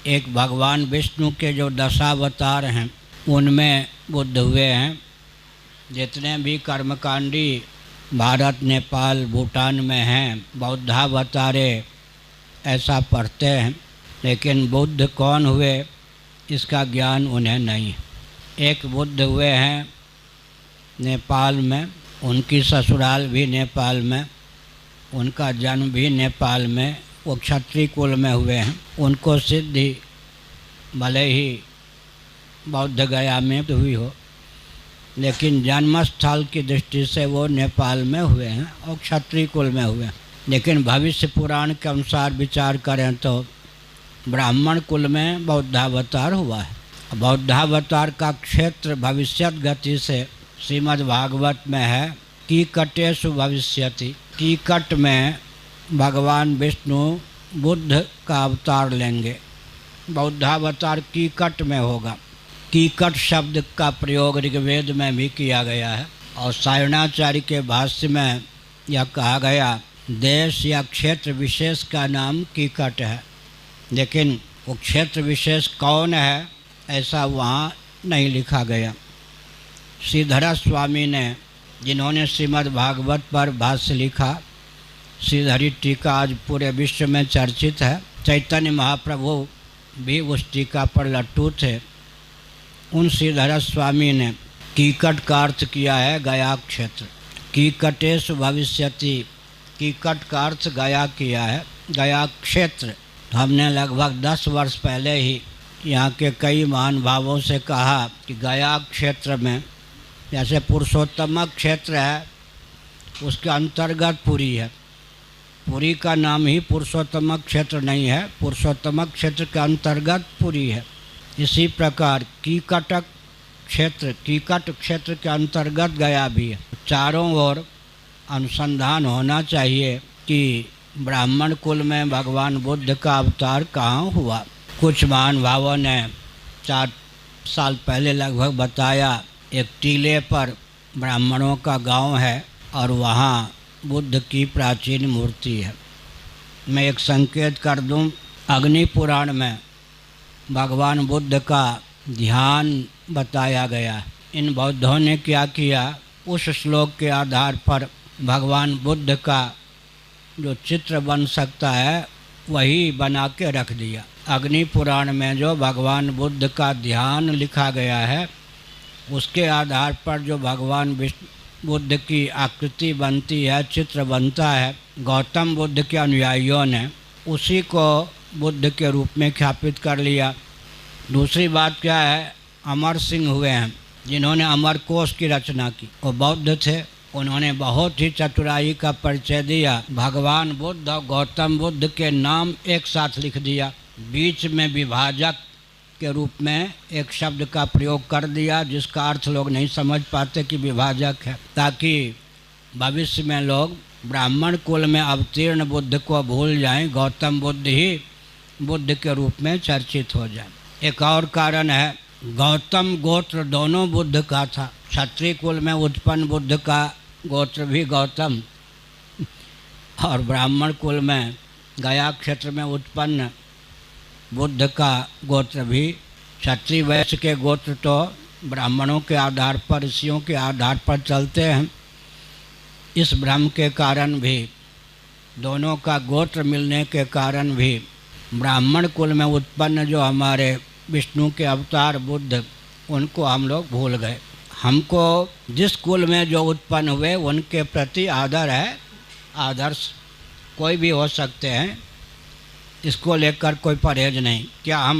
एक भगवान विष्णु के जो दशावतार हैं उनमें बुद्ध हुए हैं। जितने भी कर्मकांडी भारत, नेपाल, भूटान में हैं बौद्धावतारे ऐसा पढ़ते हैं, लेकिन बुद्ध कौन हुए इसका ज्ञान उन्हें नहीं है। एक बुद्ध हुए हैं नेपाल में, उनकी ससुराल भी नेपाल में, उनका जन्म भी नेपाल में, वो क्षत्रिय कुल में हुए हैं। उनको सिद्धि भले ही बौद्ध गया में हुई हो, लेकिन जन्मस्थल की दृष्टि से वो नेपाल में हुए हैं और क्षत्रिय कुल में हुए हैं। लेकिन भविष्य पुराण के अनुसार विचार करें तो ब्राह्मण कुल में बौद्धावतार हुआ है। बौद्धावतार का क्षेत्र भविष्यत गति से श्रीमद् भागवत में है, कीकटेषु भविष्यति। कीकट में भगवान विष्णु बुद्ध का अवतार लेंगे, बौद्धावतार कीकट में होगा। कीकट शब्द का प्रयोग ऋग्वेद में भी किया गया है और सायणाचार्य के भाष्य में यह कहा गया देश या क्षेत्र विशेष का नाम कीकट है, लेकिन वो क्षेत्र विशेष कौन है ऐसा वहाँ नहीं लिखा गया। श्रीधर स्वामी ने, जिन्होंने श्रीमद् भागवत पर भाष्य लिखा, श्रीधरी टीका आज पूरे विश्व में चर्चित है। चैतन्य महाप्रभु भी उस टीका पर लट्टू थे। उन श्रीधर स्वामी ने कीकट का अर्थ किया है गया क्षेत्र। कीकटेषु भविष्यति, कीकट का अर्थ गया किया है, गया क्षेत्र। हमने लगभग 10 वर्ष पहले ही यहाँ के कई महानुभावों से कहा कि गया क्षेत्र में, जैसे पुरुषोत्तम क्षेत्र है उसके अंतर्गत पुरी है। पुरी का नाम ही पुरुषोत्तम क्षेत्र नहीं है, पुरुषोत्तम क्षेत्र के अंतर्गत पुरी है। इसी प्रकार कीकट क्षेत्र के अंतर्गत गया भी है। चारों ओर अनुसंधान होना चाहिए कि ब्राह्मण कुल में भगवान बुद्ध का अवतार कहाँ हुआ। कुछ महानुभावों ने 4 साल पहले लगभग बताया, एक टीले पर ब्राह्मणों का गांव है और वहाँ बुद्ध की प्राचीन मूर्ति है। मैं एक संकेत कर दूं, अग्नि पुराण में भगवान बुद्ध का ध्यान बताया गया। इन बौद्धों ने क्या किया, उस श्लोक के आधार पर भगवान बुद्ध का जो चित्र बन सकता है वही बना के रख दिया। अग्नि पुराण में जो भगवान बुद्ध का ध्यान लिखा गया है उसके आधार पर जो भगवान बुद्ध की आकृति बनती है, चित्र बनता है, गौतम बुद्ध के अनुयायियों ने उसी को बुद्ध के रूप में ख्यापित कर लिया। दूसरी बात क्या है, अमर सिंह हुए हैं जिन्होंने अमरकोश की रचना की, वो बौद्ध थे। उन्होंने बहुत ही चतुराई का परिचय दिया। भगवान बुद्ध और गौतम बुद्ध के नाम एक साथ लिख दिया, बीच में विभाजक के रूप में एक शब्द का प्रयोग कर दिया जिसका अर्थ लोग नहीं समझ पाते कि विभाजक है, ताकि भविष्य में लोग ब्राह्मण कुल में अवतीर्ण बुद्ध को भूल जाएं, गौतम बुद्ध ही बुद्ध के रूप में चर्चित हो जाए। एक और कारण है, गौतम गोत्र दोनों बुद्ध का था। क्षत्रिय कुल में उत्पन्न बुद्ध का गोत्र भी गौतम और ब्राह्मण कुल में गया क्षेत्र में उत्पन्न बुद्ध का गोत्र भी। क्षत्रिय वैश्य के गोत्र तो ब्राह्मणों के आधार पर, ऋषियों के आधार पर चलते हैं। इस भ्रम के कारण भी, दोनों का गोत्र मिलने के कारण भी ब्राह्मण कुल में उत्पन्न जो हमारे विष्णु के अवतार बुद्ध, उनको हम लोग भूल गए। हमको जिस कुल में जो उत्पन्न हुए उनके प्रति आदर है। आदर्श कोई भी हो सकते हैं, इसको लेकर कोई परहेज नहीं। क्या हम